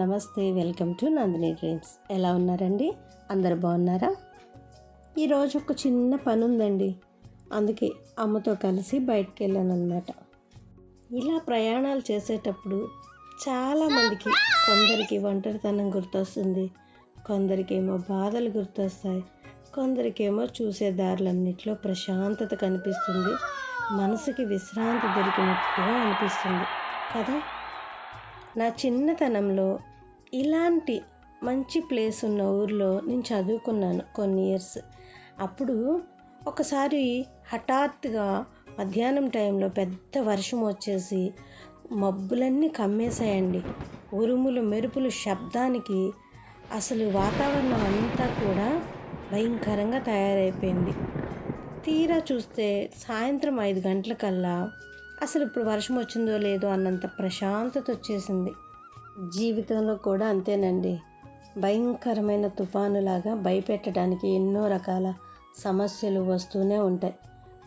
నమస్తే, welcome to Nandini dreams. ఎలా ఉన్నారండి? అందరు బాగున్నారా? ఈరోజు ఒక చిన్న పని ఉందండి, అందుకే అమ్మతో కలిసి బయటికి వెళ్ళాను అనమాట. ఇలా ప్రయాణాలు చేసేటప్పుడు చాలామందికి, కొందరికి ఒంటరితనం గుర్తొస్తుంది, కొందరికేమో బాధలు గుర్తొస్తాయి, కొందరికేమో చూసే దారులన్నిటిలో ప్రశాంతత కనిపిస్తుంది, మనసుకి విశ్రాంతి దొరికినట్టుగా అనిపిస్తుంది కదా. నా చిన్నతనంలో ఇలాంటి మంచి ప్లేస్ ఉన్న ఊర్లో నేను చదువుకున్నాను కొన్ని ఇయర్స్. అప్పుడు ఒకసారి హఠాత్తుగా మధ్యాహ్నం టైంలో పెద్ద వర్షం వచ్చేసి మబ్బులన్నీ కమ్మేశాయండి. ఉరుములు మెరుపులు శబ్దానికి అసలు వాతావరణం అంతా కూడా భయంకరంగా తయారైపోయింది. తీరా చూస్తే సాయంత్రం 5 గంటలకల్లా అసలు ఇప్పుడు వర్షం వచ్చిందో లేదో అన్నంత ప్రశాంతత వచ్చేసింది. జీవితంలో కూడా అంతేనండి, భయంకరమైన తుఫానులాగా భయపెట్టడానికి ఎన్నో రకాల సమస్యలు వస్తూనే ఉంటాయి.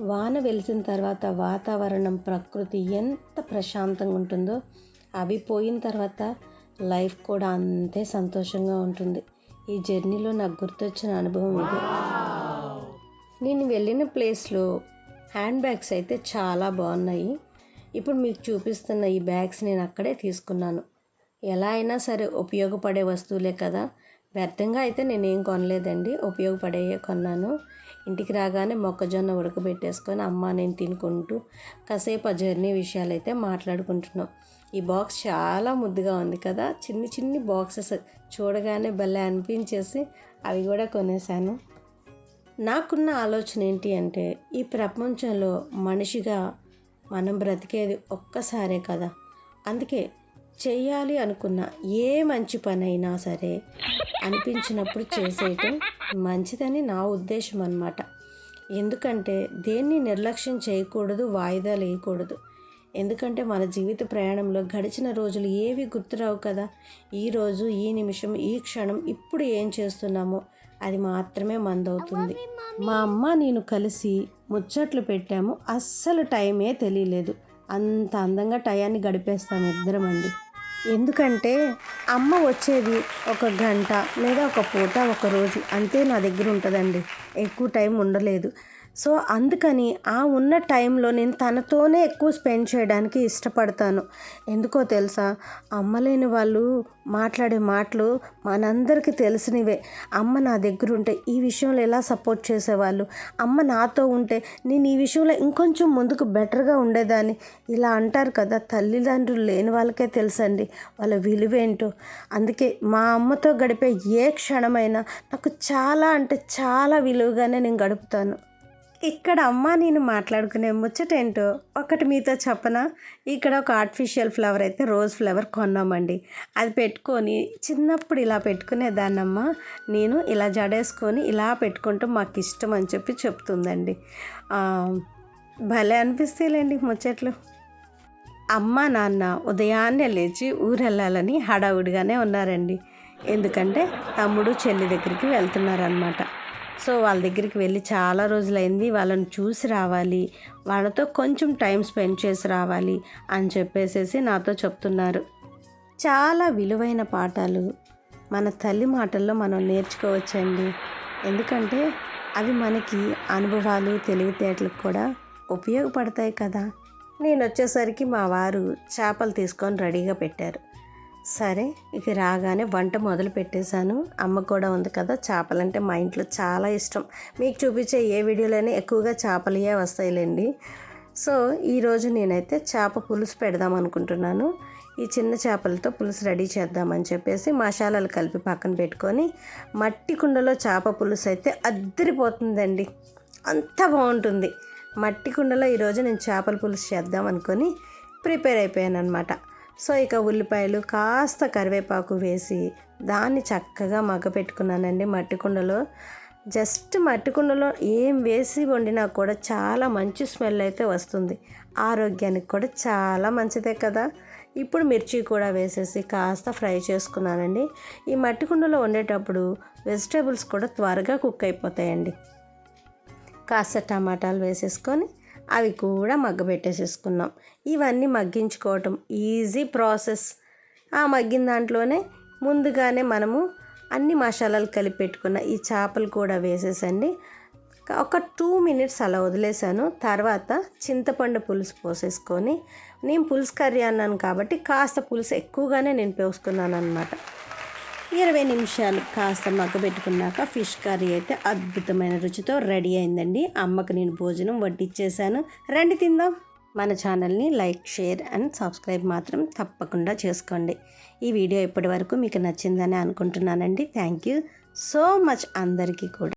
వాన వెలిసిన తర్వాత వాతావరణం, ప్రకృతి ఎంత ప్రశాంతంగా ఉంటుందో, అవి పోయిన తర్వాత లైఫ్ కూడా అంతే సంతోషంగా ఉంటుంది. ఈ జర్నీలో నాకు గుర్తొచ్చిన అనుభవం ఇది. నేను వెళ్ళిన ప్లేస్లో హ్యాండ్ బ్యాగ్స్ అయితే చాలా బాగున్నాయి. ఇప్పుడు మీకు చూపిస్తున్న ఈ బ్యాగ్స్ నేను అక్కడే తీసుకున్నాను. ఎలా అయినా సరే ఉపయోగపడే వస్తువులే కదా, వ్యర్థంగా అయితే నేనేం కొనలేదండి, ఉపయోగపడేయే కొన్నాను. ఇంటికి రాగానే మొక్కజొన్న ఉడకబెట్టేసుకొని అమ్మ నేను తినుకుంటూ కాసేపు ఆ జర్నీ విషయాలు అయితే మాట్లాడుకుంటున్నాం. ఈ బాక్స్ చాలా ముద్దుగా ఉంది కదా, చిన్ని చిన్ని బాక్సెస్ చూడగానే భలే అనిపించేసి అవి కూడా కొనేసాను. నాకున్న ఆలోచన ఏంటి అంటే, ఈ ప్రపంచంలో మనిషిగా మనం బ్రతికేది ఒక్కసారే కదా, అందుకే చెయ్యాలి అనుకున్న ఏ మంచి పని అయినా సరే అనిపించినప్పుడు చేసేయటం మంచిదని నా ఉద్దేశం అన్నమాట. ఎందుకంటే దేన్ని నిర్లక్ష్యం చేయకూడదు, వాయిదాలు వేయకూడదు. ఎందుకంటే మన జీవిత ప్రయాణంలో గడిచిన రోజులు ఏవి గుర్తురావు కదా. ఈరోజు, ఈ నిమిషం, ఈ క్షణం, ఇప్పుడు ఏం చేస్తున్నామో అది మాత్రమే మందవుతుంది. మా అమ్మ నేను కలిసి ముచ్చట్లు పెట్టాము, అస్సలు టైమే తెలియలేదు. అంత అందంగా టయాన్ని గడిపేస్తాము ఇద్దరం అండి. ఎందుకంటే అమ్మ వచ్చేది 1 గంట లేదా 1 పూట, 1 రోజు అంతే నా దగ్గర ఉంటుందండి, ఎక్కువ టైం ఉండలేదు. సో అందుకని ఆ ఉన్న టైంలో నేను తనతోనే ఎక్కువ స్పెండ్ చేయడానికి ఇష్టపడతాను. ఎందుకో తెలుసా, అమ్మ లేని వాళ్ళు మాట్లాడే మాటలు మనందరికీ తెలిసినవే. అమ్మ నా దగ్గర ఉంటే ఈ విషయంలో ఎలా సపోర్ట్ చేసేవాళ్ళు, అమ్మ నాతో ఉంటే నేను ఈ విషయంలో ఇంకొంచెం ముందుకు బెటర్గా ఉండేదాన్ని, ఇలా అంటారు కదా. తల్లిదండ్రులు లేని వాళ్ళకే తెలుసండి వాళ్ళ విలువేంటో. అందుకే మా అమ్మతో గడిపే ఏ క్షణమైనా నాకు చాలా అంటే చాలా విలువగానే నేను గడుపుతాను. ఇక్కడ అమ్మ నేను మాట్లాడుకునే ముచ్చటేంటో ఒకటి మీతో చెప్పనా. ఇక్కడ ఒక ఆర్టిఫిషియల్ ఫ్లవర్ అయితే రోజ్ ఫ్లవర్ కొన్నామండి. అది పెట్టుకొని చిన్నప్పుడు ఇలా పెట్టుకునేదాన్నమ్మ, నేను ఇలా జడేసుకొని ఇలా పెట్టుకుంటూ మాకు ఇష్టం అని చెప్పి చెప్తుందండి. భలే అనిపిస్తేలేండి ముచ్చట్లు. అమ్మ నాన్న ఉదయాన్నే లేచి ఊరెళ్ళాలని హడావుడిగానే ఉన్నారండి. ఎందుకంటే తమ్ముడు చెల్లి దగ్గరికి వెళ్తున్నారనమాట. సో వాళ్ళ దగ్గరికి వెళ్ళి చాలా రోజులైంది, వాళ్ళని చూసి రావాలి, వాళ్ళతో కొంచెం టైం స్పెండ్ చేసి రావాలి అని చెప్పేసి నాతో చెప్తున్నారు. చాలా విలువైన పాఠాలు మన తల్లి మాటల్లో మనం నేర్చుకోవచ్చండి. ఎందుకంటే అవి మనకి అనుభవాలు, తెలివితేటలకు కూడా ఉపయోగపడతాయి కదా. నేను వచ్చేసరికి మా వారు చేపలు తీసుకొని రెడీగా పెట్టారు. సరే ఇక రాగానే వంట మొదలు పెట్టేశాను. అమ్మ కూడా ఉంది కదా, చేపలంటే మా ఇంట్లో చాలా ఇష్టం. మీకు చూపించే ఏ వీడియోలోనే ఎక్కువగా చేపలే వస్తాయిలేండి. సో ఈరోజు నేనైతే చేప పులుసు పెడదాం అనుకుంటున్నాను. ఈ చిన్న చేపలతో పులుసు రెడీ చేద్దామని చెప్పేసి మసాలాలు కలిపి పక్కన పెట్టుకొని, మట్టి కుండలో చేప పులుసు అయితే అద్దరిపోతుందండి, అంత బాగుంటుంది. మట్టి కుండలో ఈరోజు నేను చేపల పులుసు చేద్దాం అనుకొని ప్రిపేర్ అయిపోయాను అనమాట. సో ఇక ఉల్లిపాయలు, కాస్త కరివేపాకు వేసి దాన్ని చక్కగా మగ్గపెట్టుకున్నానండి మట్టి కుండలో. జస్ట్ మట్టి కుండలో ఏం వేసి వండినా కూడా చాలా మంచి స్మెల్ అయితే వస్తుంది, ఆరోగ్యానికి కూడా చాలా మంచిదే కదా. ఇప్పుడు మిర్చి కూడా వేసేసి కాస్త ఫ్రై చేసుకున్నానండి. ఈ మట్టి కుండలో వండేటప్పుడు వెజిటేబుల్స్ కూడా త్వరగా కుక్ అయిపోతాయండి. కాస్త టమాటాలు వేసేసుకొని అవి కూడా మగ్గబెట్టేసేసుకున్నాం. ఇవన్నీ మగ్గించుకోవటం ఈజీ ప్రాసెస్. ఆ మగ్గిన దాంట్లోనే ముందుగానే మనము అన్ని మసాలాలు కలిపి పెట్టుకున్న ఈ చేపలు కూడా వేసేసండి ఒక 2 మినిట్స్ అలా వదిలేసాను. తర్వాత చింతపండు పులుసు పోసేసుకొని, నేను పులుసు కర్రీ అన్నాను కాబట్టి కాస్త పులుసు ఎక్కువగానే నేను పోసుకున్నాను అనమాట. 20 నిమిషాలు కాస్త మగ్గబెట్టుకున్నాక ఫిష్ కర్రీ అయితే అద్భుతమైన రుచితో రెడీ అయిందండి. అమ్మకు నేను భోజనం వడ్డిచ్చేసాను. రండి తిందాం. మన ఛానల్ని లైక్, షేర్ అండ్ సబ్స్క్రైబ్ మాత్రం తప్పకుండా చేసుకోండి. ఈ వీడియో ఇప్పటి వరకు మీకు నచ్చిందని అనుకుంటున్నానండి. థ్యాంక్ యూ సో మచ్ అందరికీ కూడా.